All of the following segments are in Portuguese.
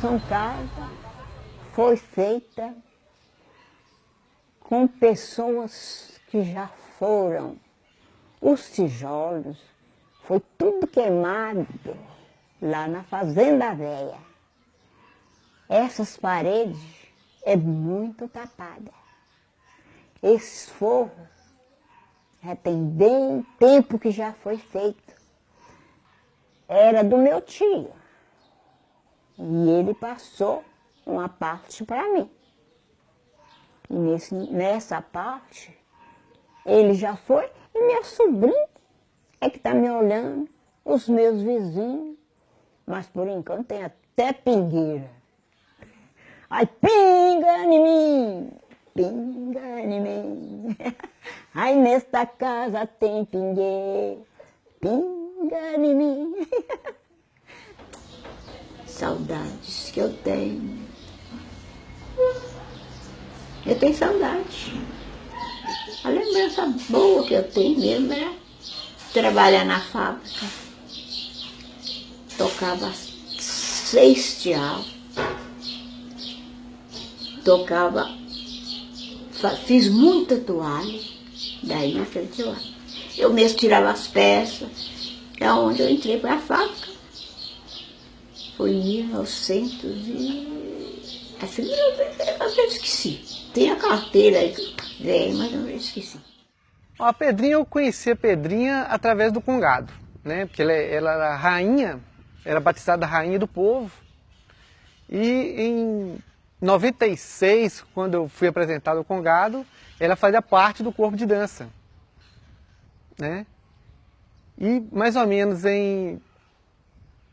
São casa foi feita com pessoas que já foram. Os tijolos, foi tudo queimado lá na Fazenda Velha. Essas paredes é muito tapada. Esses forros já tem bem tempo que já foi feito. Era do meu tio. E ele passou uma parte para mim. E nessa parte, ele já foi, e meu sobrinho é que está me olhando, os meus vizinhos, mas por enquanto tem até pingueira. Ai, pinga em mim, pinga em mim. Ai, nesta casa tem pingueira, pinga em mim. Saudades que eu tenho. Eu tenho saudade. A lembrança boa que eu tenho mesmo era trabalhar na fábrica. Tocava 6 tear. Tocava, fiz muita toalha, daí aquele tear. Eu mesmo tirava as peças, é onde eu entrei para a fábrica. Foi em 1900 e... A segunda vez eu esqueci. Tem a carteira aí, velho, mas eu esqueci. A Pedrinha, eu conheci a Pedrinha através do Congado, né? Porque ela era rainha, era batizada rainha do povo. E em 96, quando eu fui apresentado ao Congado, ela fazia parte do corpo de dança, né? E mais ou menos em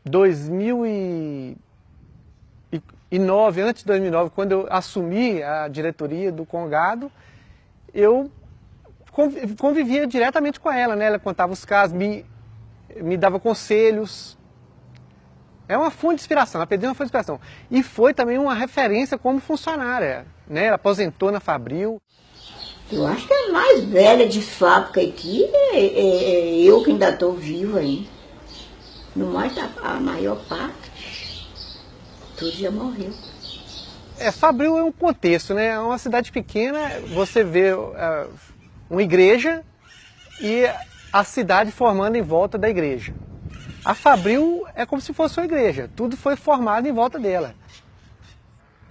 2009, antes de 2009, quando eu assumi a diretoria do Congado, eu convivia diretamente com ela, né? Ela contava os casos, me dava conselhos. É uma fonte de inspiração, a Pedrinha é uma fonte de inspiração. E foi também uma referência como funcionária, né? Ela aposentou na Fabril. Eu acho que a mais velha de fábrica aqui é eu que ainda estou viva ainda. No mais, a maior parte, tudo já morreu. Fabril é um contexto, né? É uma cidade pequena, você vê uma igreja e a cidade formando em volta da igreja. A Fabril é como se fosse uma igreja, tudo foi formado em volta dela.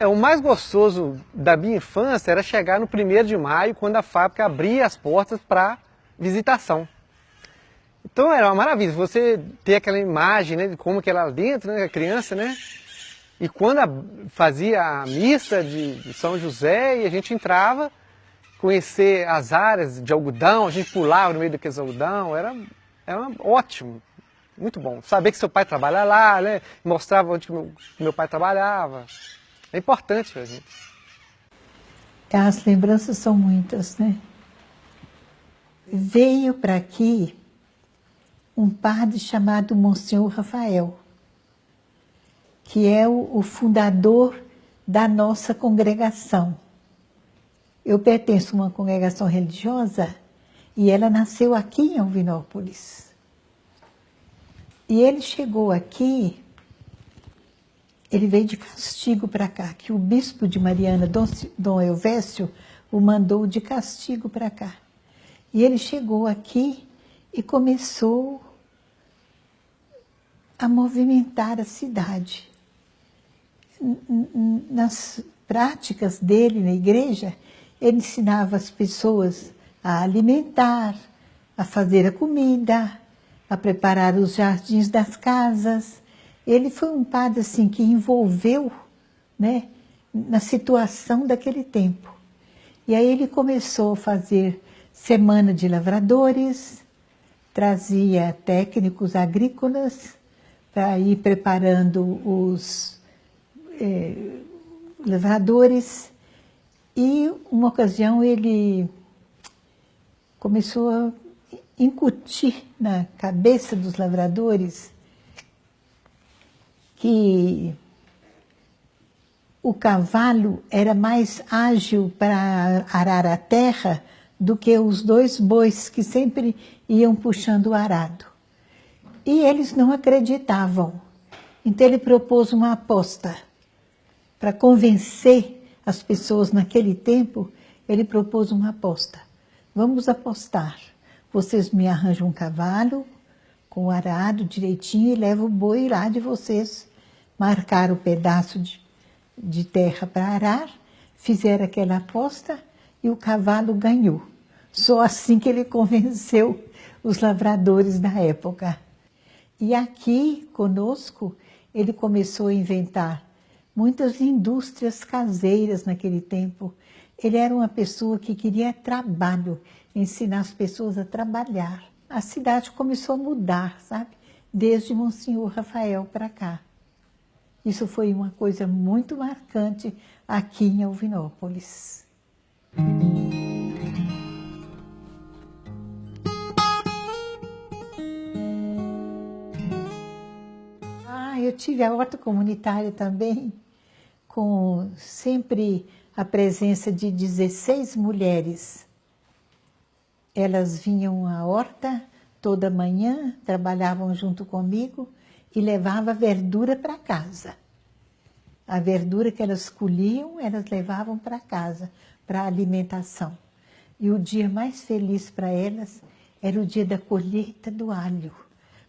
O mais gostoso da minha infância era chegar no 1º de maio, quando a fábrica abria as portas para visitação. Então era uma maravilha, você ter aquela imagem, né, de como que era lá dentro, né, a criança, né? E quando fazia a missa de São José e a gente entrava, conhecer as áreas de algodão, a gente pulava no meio daqueles algodão, era ótimo, muito bom. Saber que seu pai trabalha lá, né? Mostrava onde que meu pai trabalhava. É importante pra gente. As lembranças são muitas, né? Veio para aqui um padre chamado Monsenhor Rafael, que é o fundador da nossa congregação. Eu pertenço a uma congregação religiosa e ela nasceu aqui em Alvinópolis. E ele chegou aqui, ele veio de castigo para cá, que o bispo de Mariana, Dom Elvésio, o mandou de castigo para cá. E ele chegou aqui e começou a movimentar a cidade. Nas práticas dele na igreja, ele ensinava as pessoas a alimentar, a fazer a comida, a preparar os jardins das casas. Ele foi um padre assim, que envolveu, né, na situação daquele tempo. E aí ele começou a fazer semana de lavradores, trazia técnicos agrícolas para ir preparando os lavradores. E uma ocasião ele começou a incutir na cabeça dos lavradores que o cavalo era mais ágil para arar a terra do que os 2 bois que sempre iam puxando o arado. E eles não acreditavam. Então ele propôs uma aposta. para convencer as pessoas naquele tempo, ele propôs uma aposta. Vamos apostar. Vocês me arranjam um cavalo com o arado direitinho e levam o boi lá de vocês. Marcaram o pedaço de terra para arar, fizeram aquela aposta e o cavalo ganhou. Só assim que ele convenceu os lavradores da época. E aqui, conosco, ele começou a inventar muitas indústrias caseiras naquele tempo. Ele era uma pessoa que queria trabalho, ensinar as pessoas a trabalhar. A cidade começou a mudar, sabe? Desde Monsenhor Rafael para cá. Isso foi uma coisa muito marcante aqui em Alvinópolis. Eu tive a horta comunitária também, com sempre a presença de 16 mulheres. Elas vinham à horta toda manhã, trabalhavam junto comigo e levavam verdura para casa. A verdura que elas colhiam, elas levavam para casa, para alimentação. E o dia mais feliz para elas era o dia da colheita do alho,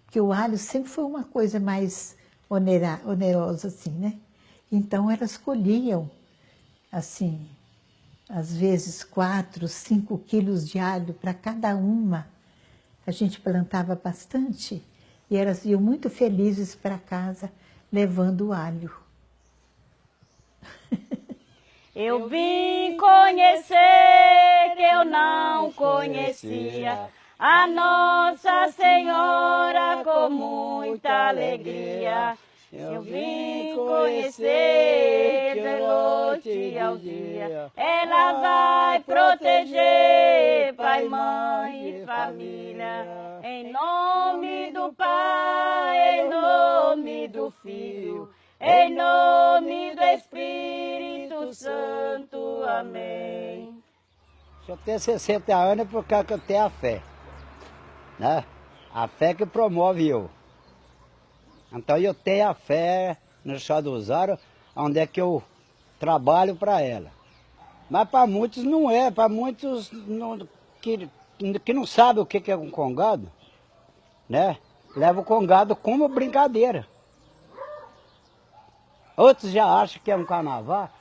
porque o alho sempre foi uma coisa mais onerosa, assim, né? Então, elas colhiam, assim, às vezes 4, 5 quilos de alho para cada uma. A gente plantava bastante e elas iam muito felizes para casa, levando o alho. Eu vim conhecer que eu não conhecia a Nossa Senhora com muita alegria. Eu vim conhecer de noite ao dia. Ela vai proteger pai, mãe e família. Em nome do Pai, em nome do Filho, em nome do Espírito Santo. Amém. Se eu tenho 60 anos é por causa que eu tenho a fé, né? A fé que promove eu. Então eu tenho a fé no Chá do Rosário, onde é que eu trabalho para ela. Mas para muitos não é, para muitos que não sabem o que é um congado, né? Leva o congado como brincadeira. Outros já acham que é um carnaval.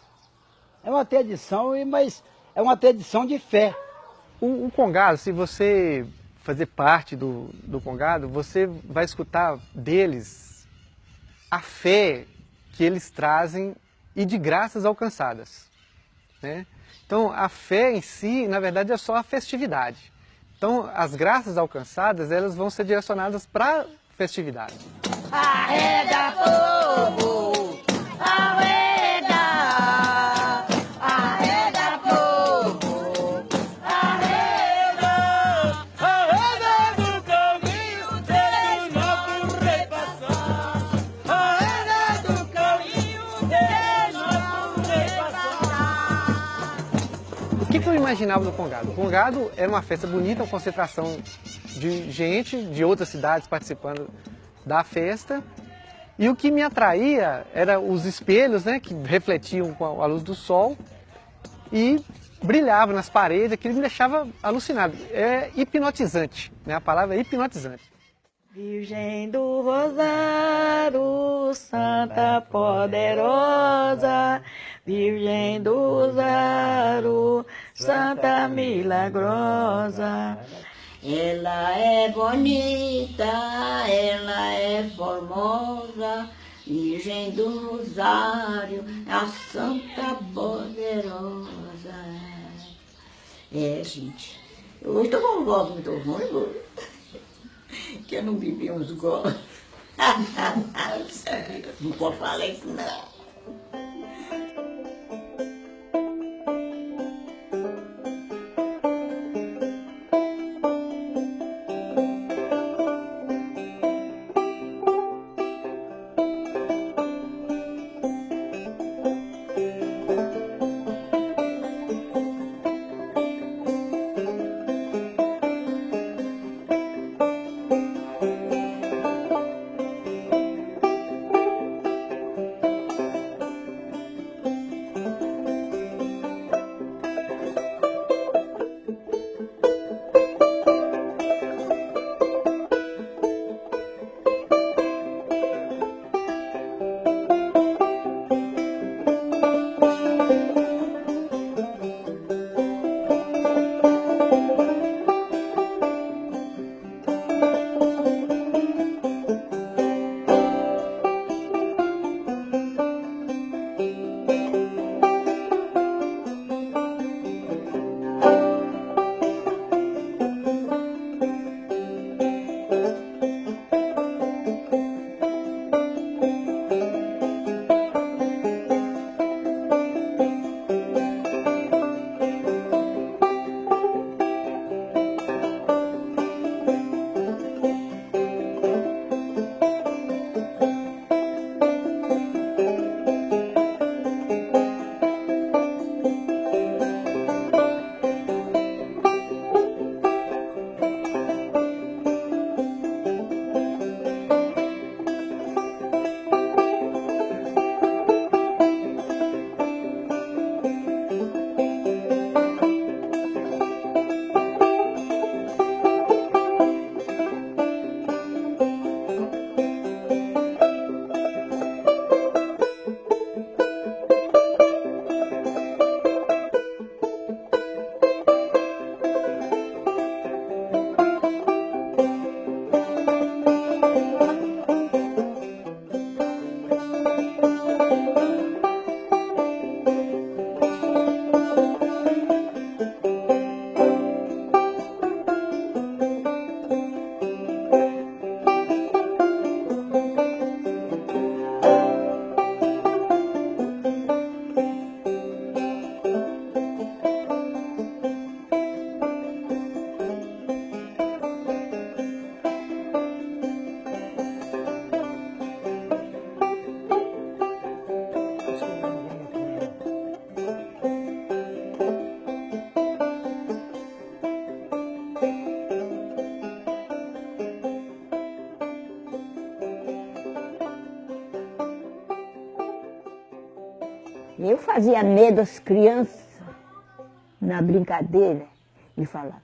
É uma tradição, mas é uma tradição de fé. O congado, se você fazer parte do congado, você vai escutar deles a fé que eles trazem e de graças alcançadas, né? Então, a fé em si, na verdade, é só a festividade. Então, as graças alcançadas, elas vão ser direcionadas para a festividade. Arreda povo, arreda, arreda povo, arreda, arreda do caminho, deixa o nosso rei passar. Arreda do caminho, deixa o nosso rei passar. O que eu imaginava do congado? O congado era uma festa bonita, uma concentração de gente de outras cidades participando da festa. E o que me atraía eram os espelhos, né, que refletiam com a luz do sol e brilhavam nas paredes, aquilo me deixava alucinado. É hipnotizante, né? A palavra é hipnotizante. Virgem do Rosário, Santa Poderosa, Virgem do Rosário, Santa Milagrosa. Ela é bonita, ela é formosa, Virgem do Rosário, a Santa Poderosa. Gente, hoje estou com um gosto muito ruim, que eu não bebi uns golos. Não pode falar isso, não. Eu fazia medo às crianças na brincadeira e falava,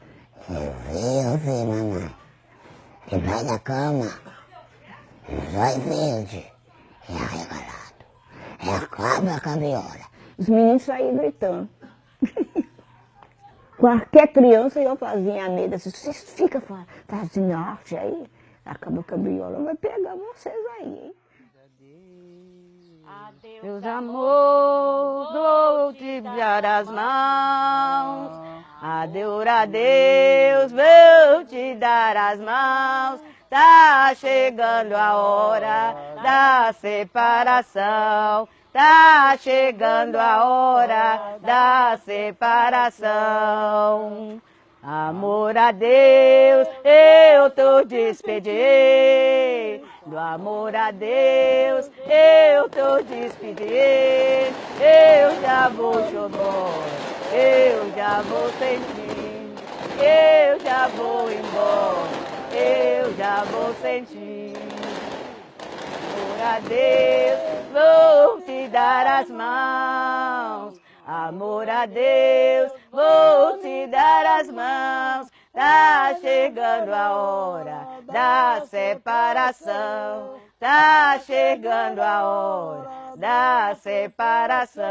eu vi, mamãe, debaixo da cama, um zóio verde, é arregalado, é a cobra cabriola. Os meninos saíam gritando. Qualquer criança eu fazia medo, assim, vocês ficam fazendo arte aí, a cobra cabriola vai pegar vocês aí, hein? Meus amor, vou te dar as mãos. Adeus, vou te dar as mãos. Tá chegando a hora da separação. Tá chegando a hora da separação. Amor a Deus, eu tô despedindo. Amor a Deus, eu tô despedindo. Eu já vou chorar, eu já vou sentir. Eu já vou embora, eu já vou sentir. Amor a Deus, vou te dar as mãos. Amor a Deus, vou te dar as mãos. Tá chegando a hora da separação. Tá chegando a hora da separação.